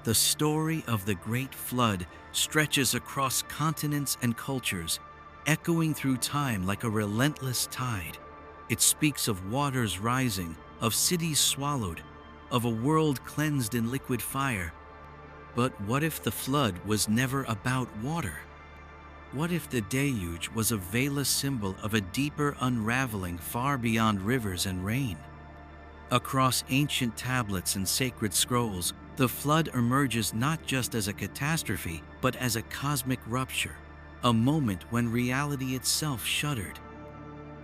The story of the Great Flood stretches across continents and cultures, echoing through time like a relentless tide. It speaks of waters rising, of cities swallowed, of a world cleansed in liquid fire. But what if the flood was never about water? What if the deluge was a veilless symbol of a deeper unraveling far beyond rivers and rain? Across ancient tablets and sacred scrolls, the flood emerges not just as a catastrophe, but as a cosmic rupture, a moment when reality itself shuddered.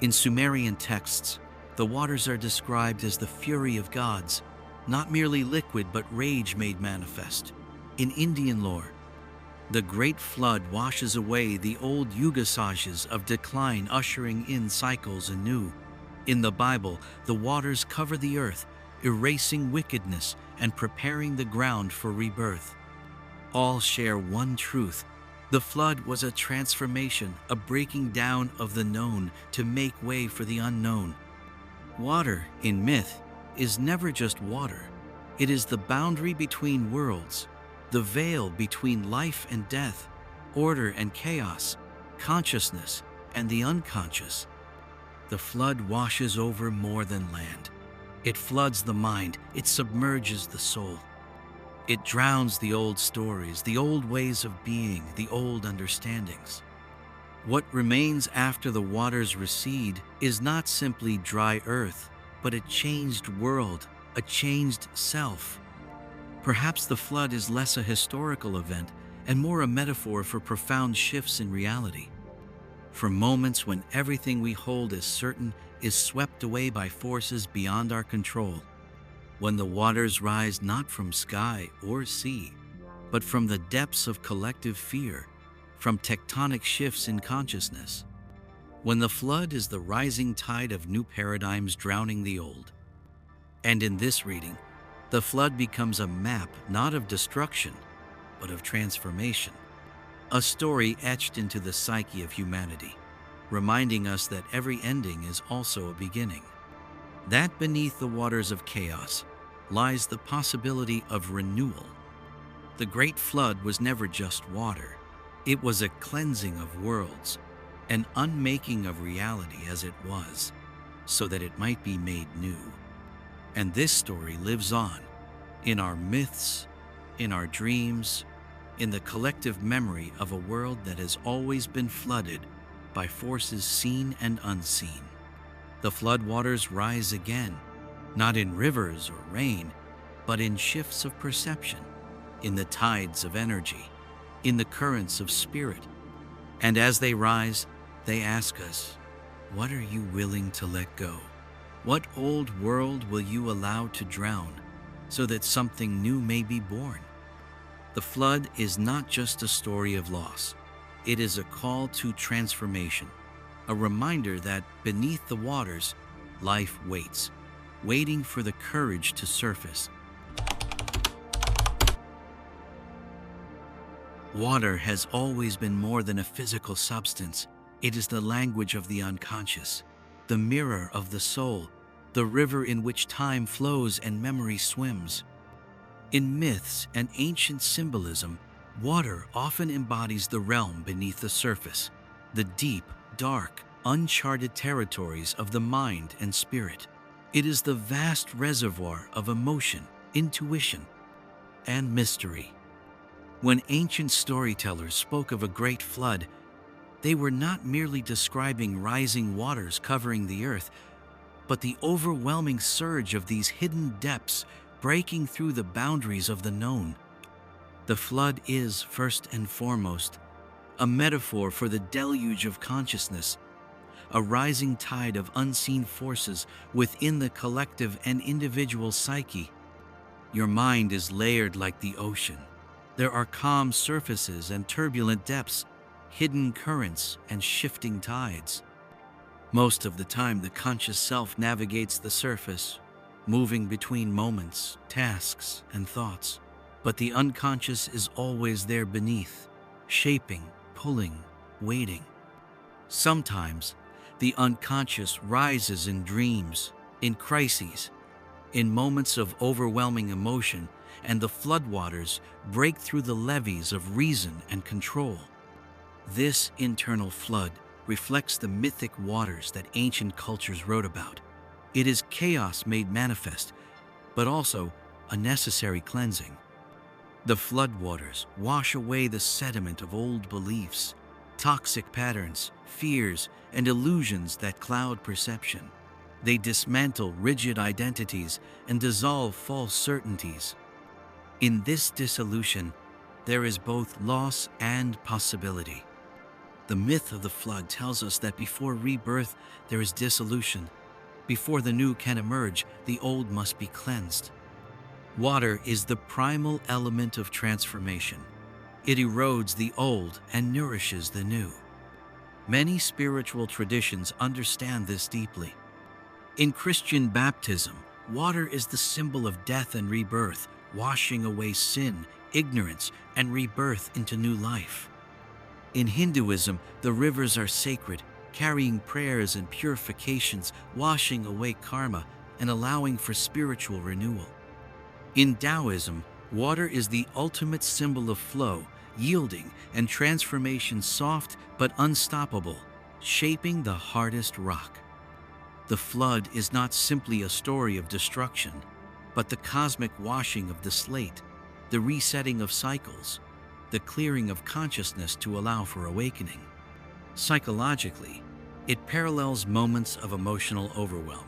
In Sumerian texts, the waters are described as the fury of gods, not merely liquid but rage made manifest. In Indian lore, the Great Flood washes away the old yuga sagas of decline, ushering in cycles anew. In the Bible, the waters cover the earth, erasing wickedness and preparing the ground for rebirth. All share one truth: the flood was a transformation, a breaking down of the known to make way for the unknown. Water, in myth, is never just water. It is the boundary between worlds, the veil between life and death, order and chaos, consciousness and the unconscious. The flood washes over more than land. It floods the mind, it submerges the soul. It drowns the old stories, the old ways of being, the old understandings. What remains after the waters recede is not simply dry earth, but a changed world, a changed self. Perhaps the flood is less a historical event and more a metaphor for profound shifts in reality. For moments when everything we hold as certain is swept away by forces beyond our control. When the waters rise not from sky or sea, but from the depths of collective fear, from tectonic shifts in consciousness. When the flood is the rising tide of new paradigms drowning the old. And in this reading, the flood becomes a map not of destruction, but of transformation. A story etched into the psyche of humanity, reminding us that every ending is also a beginning. That beneath the waters of chaos lies the possibility of renewal. The Great Flood was never just water. It was a cleansing of worlds, an unmaking of reality as it was, so that it might be made new. And this story lives on, in our myths, in our dreams, in the collective memory of a world that has always been flooded by forces seen and unseen. The flood waters rise again, not in rivers or rain, but in shifts of perception, in the tides of energy, in the currents of spirit. And as they rise, they ask us, what are you willing to let go? What old world will you allow to drown so that something new may be born? The flood is not just a story of loss. It is a call to transformation, a reminder that beneath the waters, life waits, waiting for the courage to surface. Water has always been more than a physical substance. It is the language of the unconscious, the mirror of the soul, the river in which time flows and memory swims. In myths and ancient symbolism, water often embodies the realm beneath the surface, the deep, dark, uncharted territories of the mind and spirit. It is the vast reservoir of emotion, intuition, and mystery. When ancient storytellers spoke of a great flood, they were not merely describing rising waters covering the earth, but the overwhelming surge of these hidden depths breaking through the boundaries of the known. The flood is, first and foremost, a metaphor for the deluge of consciousness, a rising tide of unseen forces within the collective and individual psyche. Your mind is layered like the ocean. There are calm surfaces and turbulent depths, hidden currents and shifting tides. Most of the time, the conscious self navigates the surface, moving between moments, tasks, and thoughts. But the unconscious is always there beneath, shaping, pulling, waiting. Sometimes, the unconscious rises in dreams, in crises, in moments of overwhelming emotion, and the floodwaters break through the levees of reason and control. This internal flood reflects the mythic waters that ancient cultures wrote about. It is chaos made manifest, but also a necessary cleansing. The floodwaters wash away the sediment of old beliefs, toxic patterns, fears, and illusions that cloud perception. They dismantle rigid identities and dissolve false certainties. In this dissolution, there is both loss and possibility. The myth of the flood tells us that before rebirth, there is dissolution. Before the new can emerge, the old must be cleansed. Water is the primal element of transformation. It erodes the old and nourishes the new. Many spiritual traditions understand this deeply. In Christian baptism, water is the symbol of death and rebirth, washing away sin, ignorance, and rebirth into new life. In Hinduism, the rivers are sacred, carrying prayers and purifications, washing away karma and allowing for spiritual renewal. In Taoism, water is the ultimate symbol of flow, yielding, and transformation, soft but unstoppable, shaping the hardest rock. The flood is not simply a story of destruction, but the cosmic washing of the slate, the resetting of cycles, the clearing of consciousness to allow for awakening. Psychologically, it parallels moments of emotional overwhelm,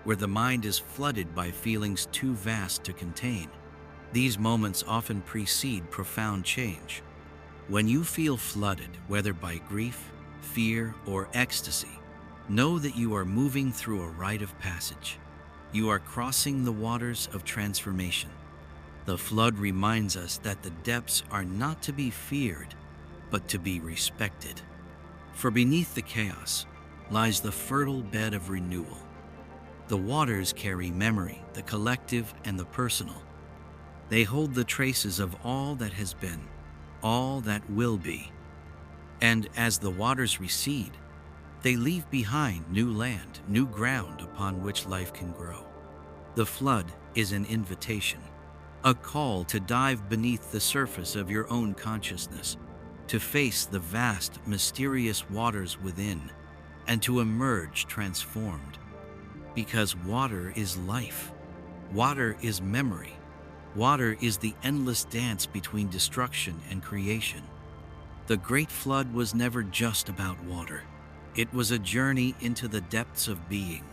where the mind is flooded by feelings too vast to contain. These moments often precede profound change. When you feel flooded, whether by grief, fear, or ecstasy, know that you are moving through a rite of passage. You are crossing the waters of transformation. The flood reminds us that the depths are not to be feared, but to be respected. For beneath the chaos lies the fertile bed of renewal. The waters carry memory, the collective and the personal. They hold the traces of all that has been, all that will be. And as the waters recede, they leave behind new land, new ground upon which life can grow. The flood is an invitation, a call to dive beneath the surface of your own consciousness, to face the vast, mysterious waters within, and to emerge transformed. Because water is life. Water is memory. Water is the endless dance between destruction and creation. The Great Flood was never just about water. It was a journey into the depths of being,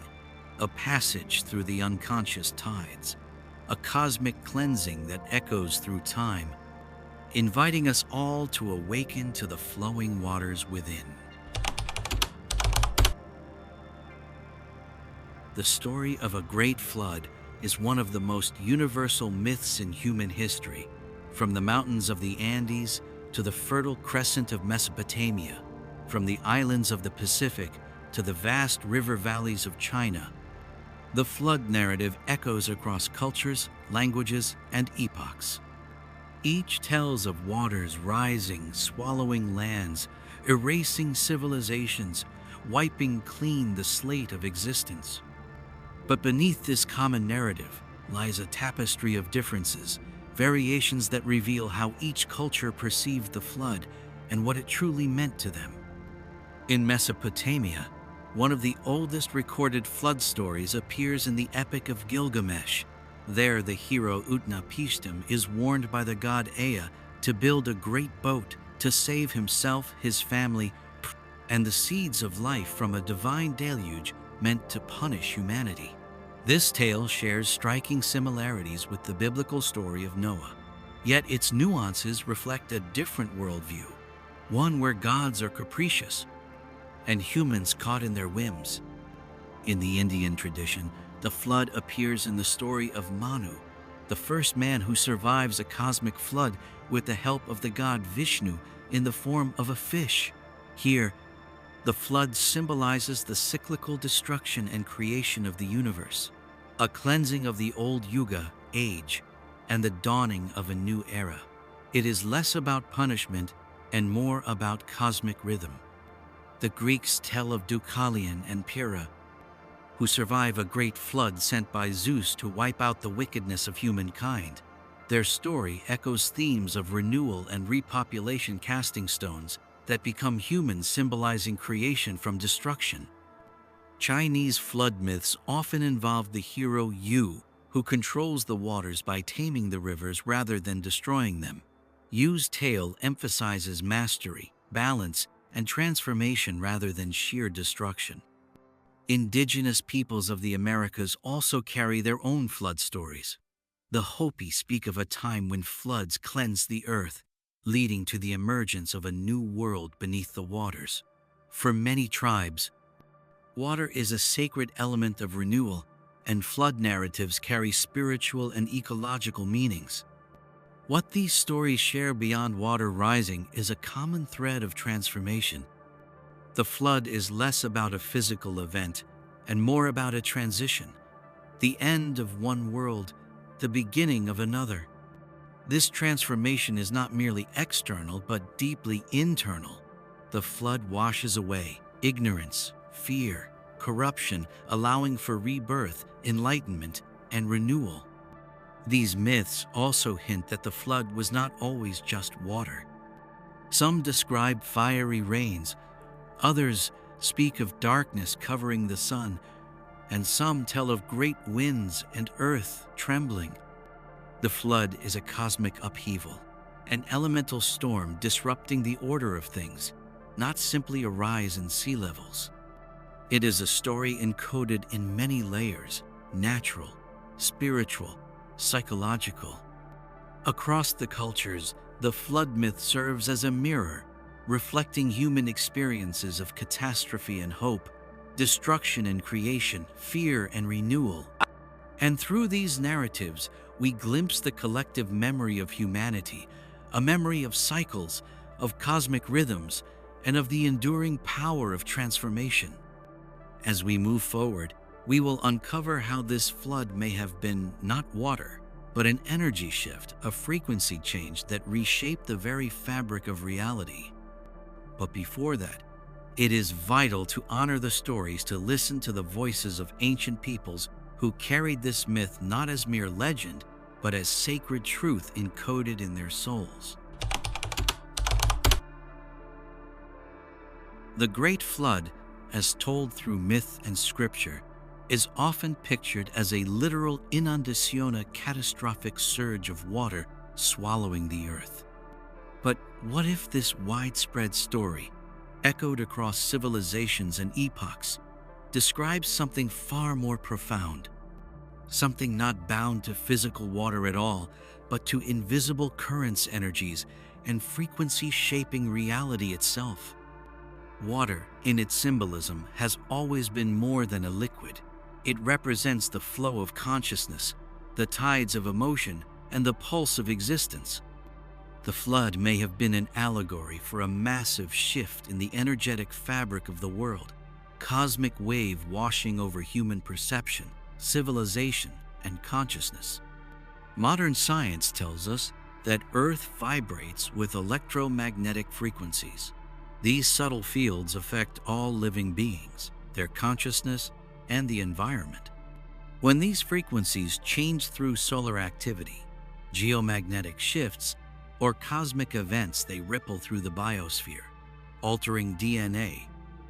a passage through the unconscious tides, a cosmic cleansing that echoes through time, inviting us all to awaken to the flowing waters within. The story of a great flood is one of the most universal myths in human history, from the mountains of the Andes to the fertile crescent of Mesopotamia, from the islands of the Pacific to the vast river valleys of China. The flood narrative echoes across cultures, languages, and epochs. Each tells of waters rising, swallowing lands, erasing civilizations, wiping clean the slate of existence. But beneath this common narrative lies a tapestry of differences, variations that reveal how each culture perceived the flood and what it truly meant to them. In Mesopotamia, one of the oldest recorded flood stories appears in the Epic of Gilgamesh. There, the hero Utnapishtim is warned by the god Ea to build a great boat to save himself, his family, and the seeds of life from a divine deluge meant to punish humanity. This tale shares striking similarities with the biblical story of Noah, yet its nuances reflect a different worldview, one where gods are capricious and humans caught in their whims. In the Indian tradition, the flood appears in the story of Manu, the first man who survives a cosmic flood with the help of the god Vishnu in the form of a fish. Here, the flood symbolizes the cyclical destruction and creation of the universe, a cleansing of the old yuga, age, and the dawning of a new era. It is less about punishment and more about cosmic rhythm. The Greeks tell of Deucalion and Pyrrha, who survive a great flood sent by Zeus to wipe out the wickedness of humankind. Their story echoes themes of renewal and repopulation, casting stones that become humans, symbolizing creation from destruction. Chinese flood myths often involve the hero Yu, who controls the waters by taming the rivers rather than destroying them. Yu's tale emphasizes mastery, balance, and transformation rather than sheer destruction. Indigenous peoples of the Americas also carry their own flood stories. The Hopi speak of a time when floods cleansed the earth, leading to the emergence of a new world beneath the waters. For many tribes, water is a sacred element of renewal, and flood narratives carry spiritual and ecological meanings. What these stories share beyond water rising is a common thread of transformation. The flood is less about a physical event and more about a transition, the end of one world, the beginning of another. This transformation is not merely external but deeply internal. The flood washes away ignorance, fear, corruption, allowing for rebirth, enlightenment, and renewal. These myths also hint that the flood was not always just water. Some describe fiery rains, others speak of darkness covering the sun, and some tell of great winds and earth trembling. The flood is a cosmic upheaval, an elemental storm disrupting the order of things, not simply a rise in sea levels. It is a story encoded in many layers: natural, spiritual, psychological. Across the cultures, the flood myth serves as a mirror, reflecting human experiences of catastrophe and hope, destruction and creation, fear and renewal. And through these narratives, we glimpse the collective memory of humanity, a memory of cycles, of cosmic rhythms, and of the enduring power of transformation. As we move forward, we will uncover how this flood may have been not water, but an energy shift, a frequency change that reshaped the very fabric of reality. But before that, it is vital to honor the stories, to listen to the voices of ancient peoples who carried this myth not as mere legend, but as sacred truth encoded in their souls. The Great Flood, as told through myth and scripture, is often pictured as a literal inundación, a catastrophic surge of water swallowing the earth. But what if this widespread story, echoed across civilizations and epochs, describes something far more profound? Something not bound to physical water at all, but to invisible currents, energies, and frequencies shaping reality itself. Water, in its symbolism, has always been more than a liquid. It represents the flow of consciousness, the tides of emotion, and the pulse of existence. The flood may have been an allegory for a massive shift in the energetic fabric of the world, cosmic wave washing over human perception, civilization, and consciousness. Modern science tells us that Earth vibrates with electromagnetic frequencies. These subtle fields affect all living beings, their consciousness, and the environment. When these frequencies change through solar activity, geomagnetic shifts, or cosmic events, they ripple through the biosphere, altering DNA,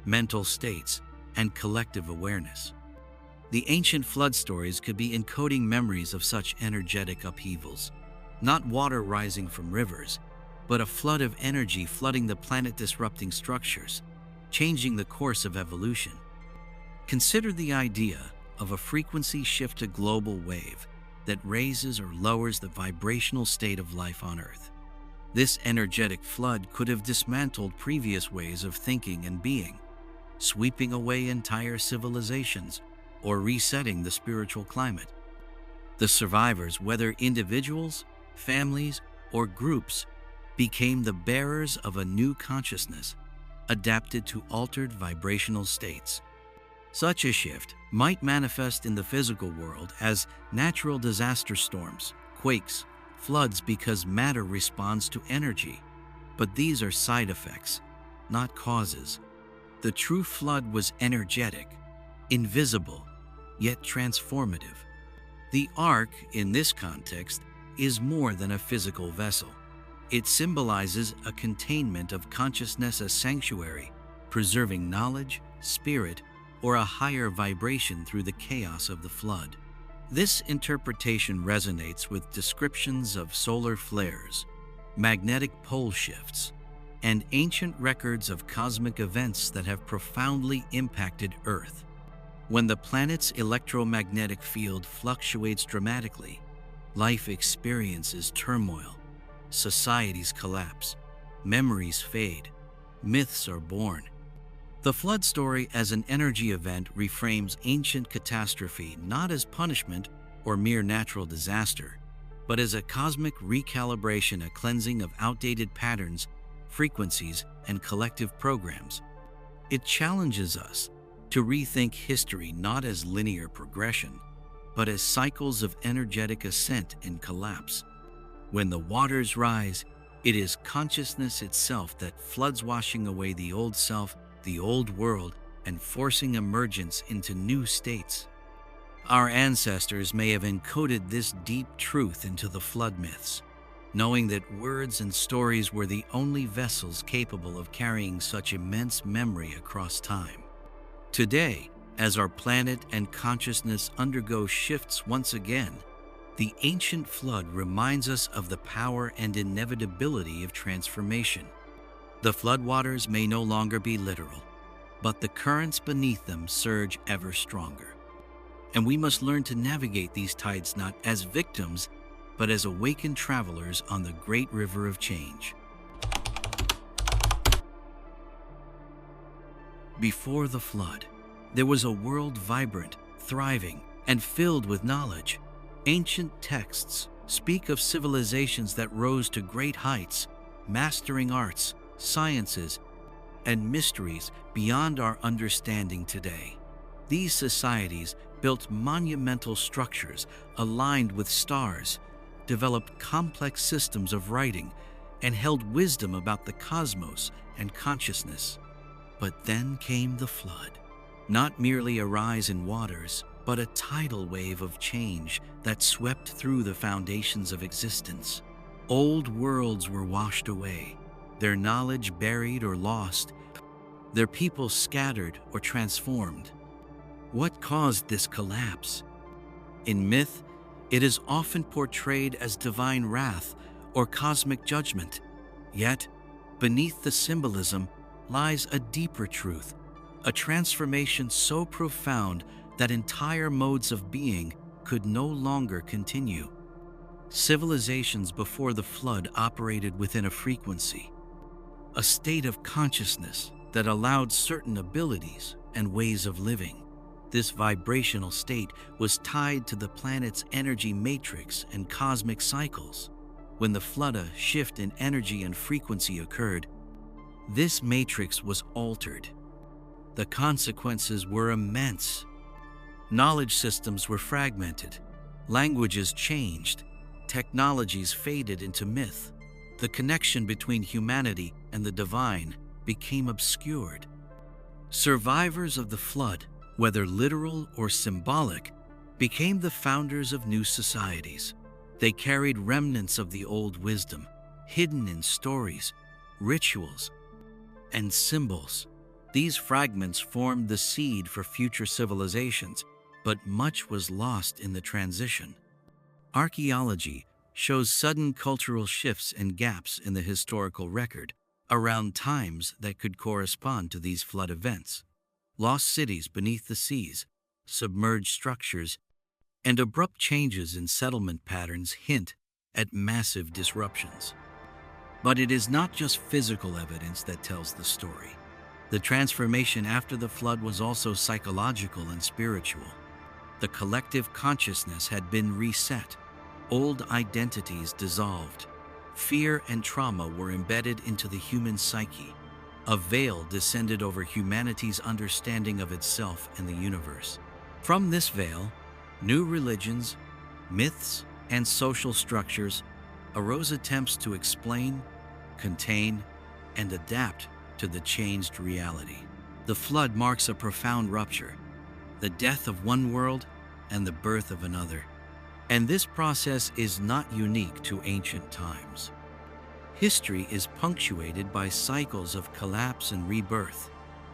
mental states, and collective awareness. The ancient flood stories could be encoding memories of such energetic upheavals, not water rising from rivers, but a flood of energy flooding the planet, disrupting structures, changing the course of evolution. Consider the idea of a frequency shift, a global wave that raises or lowers the vibrational state of life on Earth. This energetic flood could have dismantled previous ways of thinking and being, sweeping away entire civilizations or resetting the spiritual climate. The survivors, whether individuals, families, or groups, became the bearers of a new consciousness, adapted to altered vibrational states. Such a shift might manifest in the physical world as natural disaster, storms, quakes, floods, because matter responds to energy. But these are side effects, not causes. The true flood was energetic, invisible, yet transformative. The ark, in this context, is more than a physical vessel. It symbolizes a containment of consciousness, a sanctuary, preserving knowledge, spirit, or a higher vibration through the chaos of the flood. This interpretation resonates with descriptions of solar flares, magnetic pole shifts, and ancient records of cosmic events that have profoundly impacted Earth. When the planet's electromagnetic field fluctuates dramatically, life experiences turmoil, societies collapse, memories fade, myths are born. The flood story as an energy event reframes ancient catastrophe not as punishment or mere natural disaster, but as a cosmic recalibration, a cleansing of outdated patterns, frequencies, and collective programs. It challenges us to rethink history not as linear progression, but as cycles of energetic ascent and collapse. When the waters rise, it is consciousness itself that floods, washing away the old self, the old world, and forcing emergence into new states. Our ancestors may have encoded this deep truth into the flood myths, knowing that words and stories were the only vessels capable of carrying such immense memory across time. Today, as our planet and consciousness undergo shifts once again, the ancient flood reminds us of the power and inevitability of transformation. The floodwaters may no longer be literal, but the currents beneath them surge ever stronger. And we must learn to navigate these tides not as victims, but as awakened travelers on the great river of change. Before the flood, there was a world vibrant, thriving, and filled with knowledge. Ancient texts speak of civilizations that rose to great heights, mastering arts, sciences, and mysteries beyond our understanding today. These societies built monumental structures aligned with stars, developed complex systems of writing, and held wisdom about the cosmos and consciousness. But then came the flood, not merely a rise in waters, but a tidal wave of change that swept through the foundations of existence. Old worlds were washed away, their knowledge buried or lost, their people scattered or transformed. What caused this collapse? In myth, it is often portrayed as divine wrath or cosmic judgment. Yet, beneath the symbolism lies a deeper truth, a transformation so profound that entire modes of being could no longer continue. Civilizations before the flood operated within a frequency, a state of consciousness that allowed certain abilities and ways of living. This vibrational state was tied to the planet's energy matrix and cosmic cycles. When the flood, a shift in energy and frequency occurred, this matrix was altered. The consequences were immense. Knowledge systems were fragmented, languages changed, technologies faded into myth. The connection between humanity and the divine became obscured. Survivors of the flood, whether literal or symbolic, became the founders of new societies. They carried remnants of the old wisdom, hidden in stories, rituals, and symbols. These fragments formed the seed for future civilizations, but much was lost in the transition. Archaeology shows sudden cultural shifts and gaps in the historical record around times that could correspond to these flood events. Lost cities beneath the seas, submerged structures, and abrupt changes in settlement patterns hint at massive disruptions. But it is not just physical evidence that tells the story. The transformation after the flood was also psychological and spiritual. The collective consciousness had been reset. Old identities dissolved. Fear and trauma were embedded into the human psyche. A veil descended over humanity's understanding of itself and the universe. From this veil, new religions, myths, and social structures arose, attempts to explain, contain, and adapt to the changed reality. The flood marks a profound rupture, the death of one world and the birth of another. And this process is not unique to ancient times. History is punctuated by cycles of collapse and rebirth.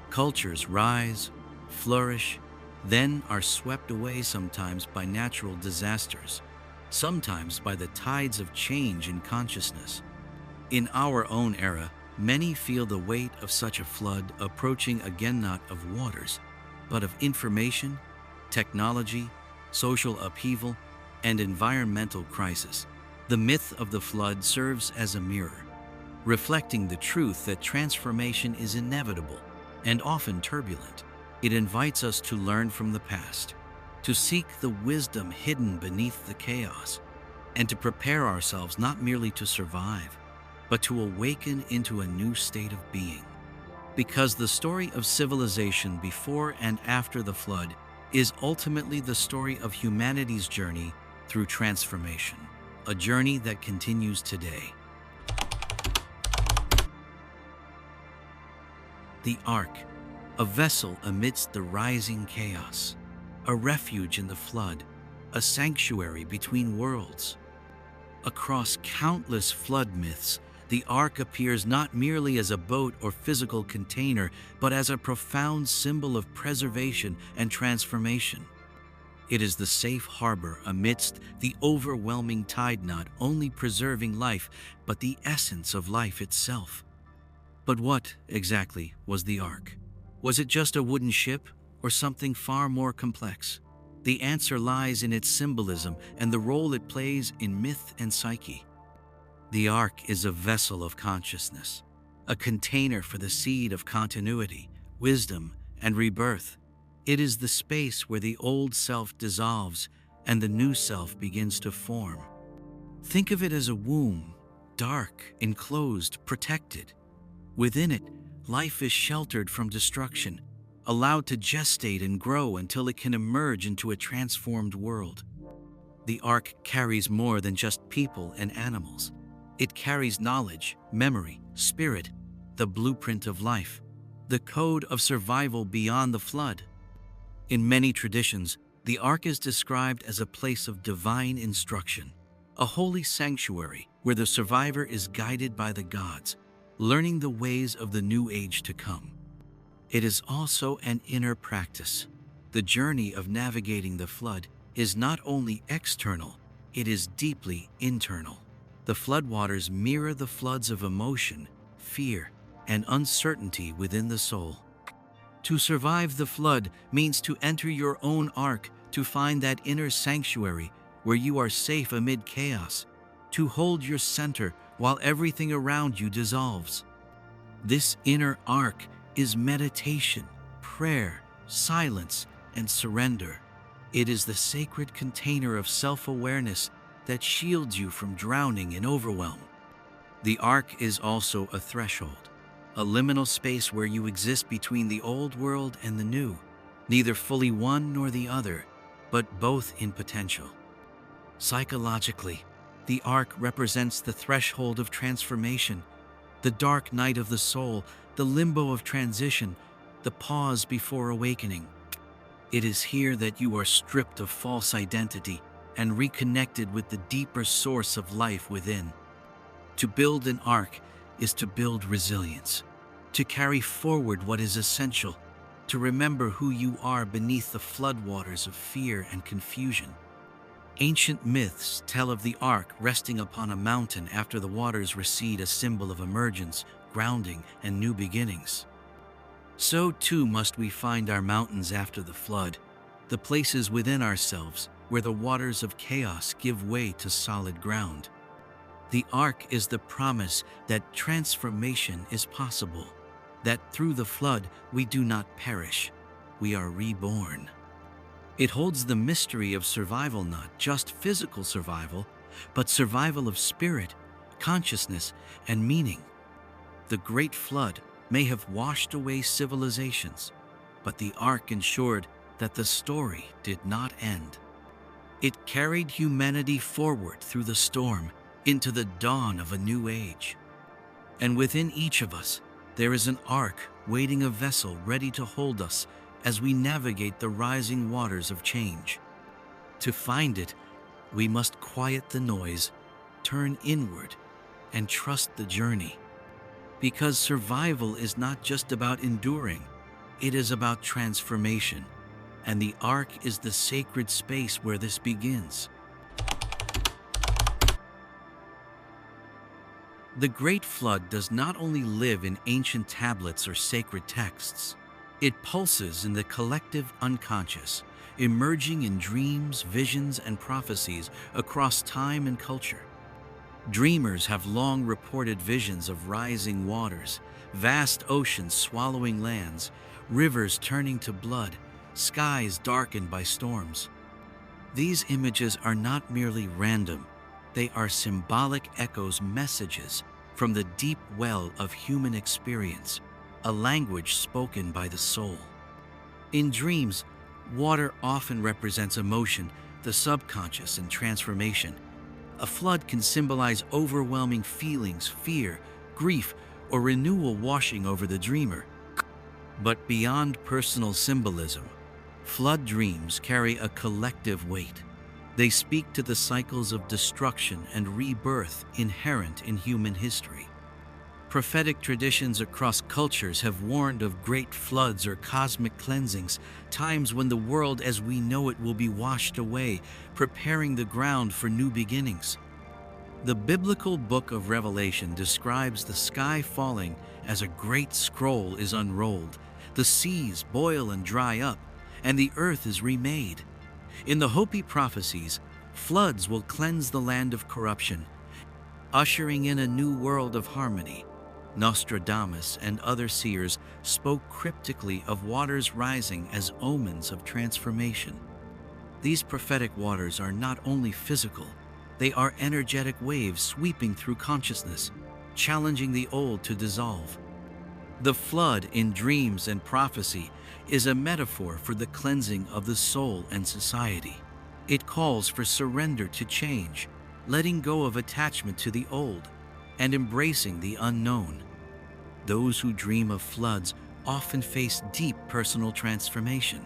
Cultures rise, flourish, then are swept away, sometimes by natural disasters, sometimes by the tides of change in consciousness. In our own era, many feel the weight of such a flood approaching, again not of waters, but of information, technology, social upheaval, and environmental crisis. The myth of the flood serves as a mirror, reflecting the truth that transformation is inevitable and often turbulent. It invites us to learn from the past, to seek the wisdom hidden beneath the chaos, and to prepare ourselves not merely to survive, but to awaken into a new state of being. Because the story of civilization before and after the flood is ultimately the story of humanity's journey through transformation, a journey that continues today. The Ark, a vessel amidst the rising chaos, a refuge in the flood, a sanctuary between worlds. Across countless flood myths, the Ark appears not merely as a boat or physical container, but as a profound symbol of preservation and transformation. It is the safe harbor amidst the overwhelming tide, not only preserving life, but the essence of life itself. But what, exactly, was the Ark? Was it just a wooden ship, or something far more complex? The answer lies in its symbolism and the role it plays in myth and psyche. The Ark is a vessel of consciousness, a container for the seed of continuity, wisdom, and rebirth. It is the space where the old self dissolves and the new self begins to form. Think of it as a womb, dark, enclosed, protected. Within it, life is sheltered from destruction, allowed to gestate and grow until it can emerge into a transformed world. The Ark carries more than just people and animals. It carries knowledge, memory, spirit, the blueprint of life, the code of survival beyond the flood. In many traditions, the Ark is described as a place of divine instruction, a holy sanctuary where the survivor is guided by the gods, learning the ways of the new age to come. It is also an inner practice. The journey of navigating the flood is not only external, it is deeply internal. The floodwaters mirror the floods of emotion, fear, and uncertainty within the soul. To survive the flood means to enter your own ark, to find that inner sanctuary where you are safe amid chaos, to hold your center while everything around you dissolves. This inner ark is meditation, prayer, silence, and surrender. It is the sacred container of self-awareness that shields you from drowning in overwhelm. The Ark is also a threshold, a liminal space where you exist between the old world and the new, neither fully one nor the other, but both in potential. Psychologically, the Ark represents the threshold of transformation, the dark night of the soul, the limbo of transition, the pause before awakening. It is here that you are stripped of false identity and reconnected with the deeper source of life within. To build an ark is to build resilience, to carry forward what is essential, to remember who you are beneath the floodwaters of fear and confusion. Ancient myths tell of the ark resting upon a mountain after the waters recede, a symbol of emergence, grounding, and new beginnings. So too must we find our mountains after the flood, the places within ourselves where the waters of chaos give way to solid ground. The Ark is the promise that transformation is possible, that through the flood we do not perish, we are reborn. It holds the mystery of survival, not just physical survival, but survival of spirit, consciousness, and meaning. The Great Flood may have washed away civilizations, but the Ark ensured that the story did not end. It carried humanity forward through the storm into the dawn of a new age. And within each of us, there is an ark waiting, a vessel ready to hold us as we navigate the rising waters of change. To find it, We must quiet the noise, turn inward, and trust the journey. Because survival is not just about enduring, it is about transformation. And the ark is the sacred space where this begins. The Great Flood does not only live in ancient tablets or sacred texts. It pulses in the collective unconscious, emerging in dreams, visions, and prophecies across time and culture. Dreamers have long reported visions of rising waters, vast oceans swallowing lands, rivers turning to blood, skies darkened by storms. These images are not merely random, they are symbolic echoes, messages from the deep well of human experience, a language spoken by the soul. In dreams, water often represents emotion, the subconscious, and transformation. A flood can symbolize overwhelming feelings, fear, grief, or renewal washing over the dreamer. But beyond personal symbolism, flood dreams carry a collective weight. They speak to the cycles of destruction and rebirth inherent in human history. Prophetic traditions across cultures have warned of great floods or cosmic cleansings, times when the world as we know it will be washed away, preparing the ground for new beginnings. The biblical book of Revelation describes the sky falling as a great scroll is unrolled, the seas boil and dry up, and the earth is remade. In the Hopi prophecies, floods will cleanse the land of corruption, ushering in a new world of harmony. Nostradamus and other seers spoke cryptically of waters rising as omens of transformation. These prophetic waters are not only physical, they are energetic waves sweeping through consciousness, challenging the old to dissolve. The flood in dreams and prophecy is a metaphor for the cleansing of the soul and society. It calls for surrender to change, letting go of attachment to the old, and embracing the unknown. Those who dream of floods often face deep personal transformation.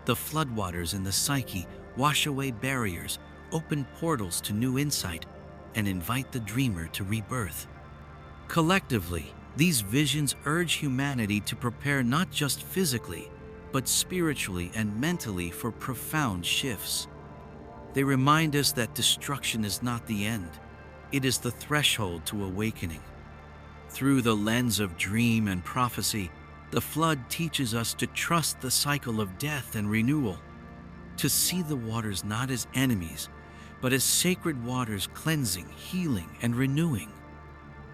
The floodwaters in the psyche wash away barriers, open portals to new insight, and invite the dreamer to rebirth. Collectively, these visions urge humanity to prepare not just physically, but spiritually and mentally for profound shifts. They remind us that destruction is not the end, it is the threshold to awakening. Through the lens of dream and prophecy, the flood teaches us to trust the cycle of death and renewal, to see the waters not as enemies, but as sacred waters cleansing, healing, and renewing.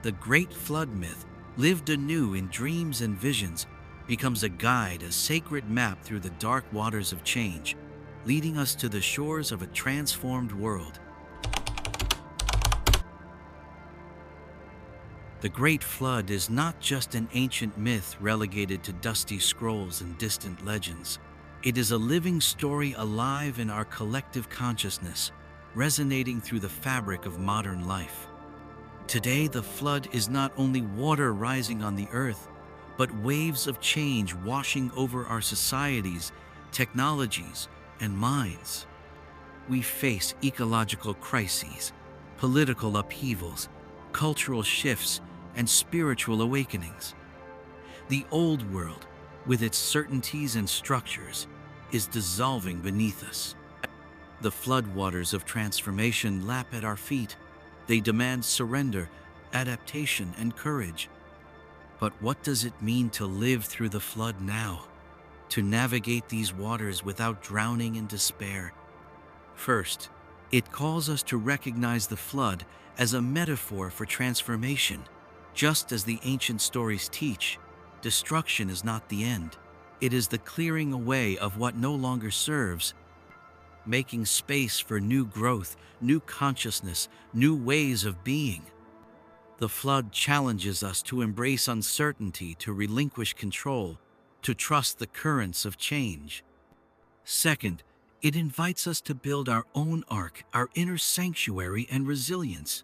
The great flood myth, lived anew in dreams and visions, becomes a guide, a sacred map through the dark waters of change, leading us to the shores of a transformed world. The Great Flood is not just an ancient myth relegated to dusty scrolls and distant legends. It is a living story alive in our collective consciousness, resonating through the fabric of modern life. Today, the flood is not only water rising on the earth, but waves of change washing over our societies, technologies, and minds. We face ecological crises, political upheavals, cultural shifts, and spiritual awakenings. The old world, with its certainties and structures, is dissolving beneath us. The floodwaters of transformation lap at our feet. They demand surrender, adaptation, and courage. But what does it mean to live through the flood now? To navigate these waters without drowning in despair? First, it calls us to recognize the flood as a metaphor for transformation. Just as the ancient stories teach, destruction is not the end. It is the clearing away of what no longer serves, making space for new growth, new consciousness, new ways of being. The flood challenges us to embrace uncertainty, to relinquish control, to trust the currents of change. Second, it invites us to build our own ark, our inner sanctuary and resilience.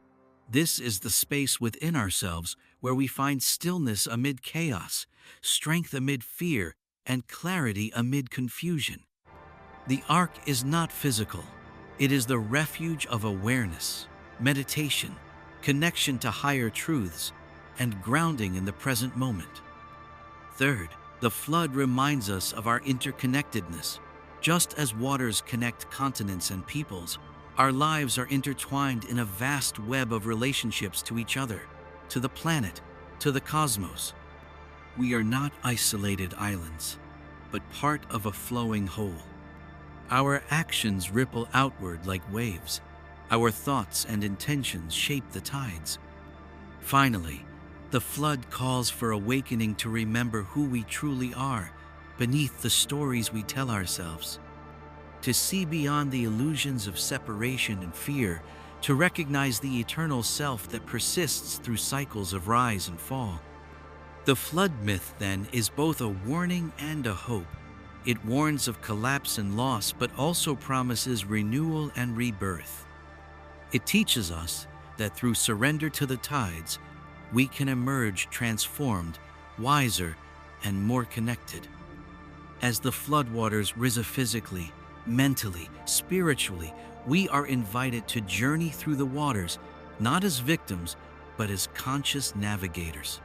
This is the space within ourselves where we find stillness amid chaos, strength amid fear, and clarity amid confusion. The ark is not physical. It is the refuge of awareness, meditation, connection to higher truths, and grounding in the present moment. Third, the flood reminds us of our interconnectedness. Just as waters connect continents and peoples, our lives are intertwined in a vast web of relationships to each other, to the planet, to the cosmos. We are not isolated islands, but part of a flowing whole. Our actions ripple outward like waves. Our thoughts and intentions shape the tides. Finally, the flood calls for awakening to remember who we truly are beneath the stories we tell ourselves. To see beyond the illusions of separation and fear, to recognize the eternal self that persists through cycles of rise and fall. The flood myth, then, is both a warning and a hope. It warns of collapse and loss, but also promises renewal and rebirth. It teaches us that through surrender to the tides, we can emerge transformed, wiser, and more connected. As the floodwaters rise physically, mentally, spiritually, we are invited to journey through the waters, not as victims, but as conscious navigators.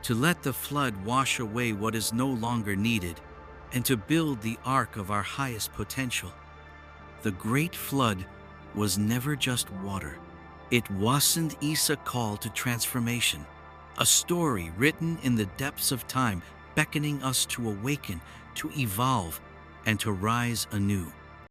To let the flood wash away what is no longer needed, and to build the ark of our highest potential. The great flood was never just water. It wasn't a call to transformation, a story written in the depths of time, beckoning us to awaken, to evolve, and to rise anew.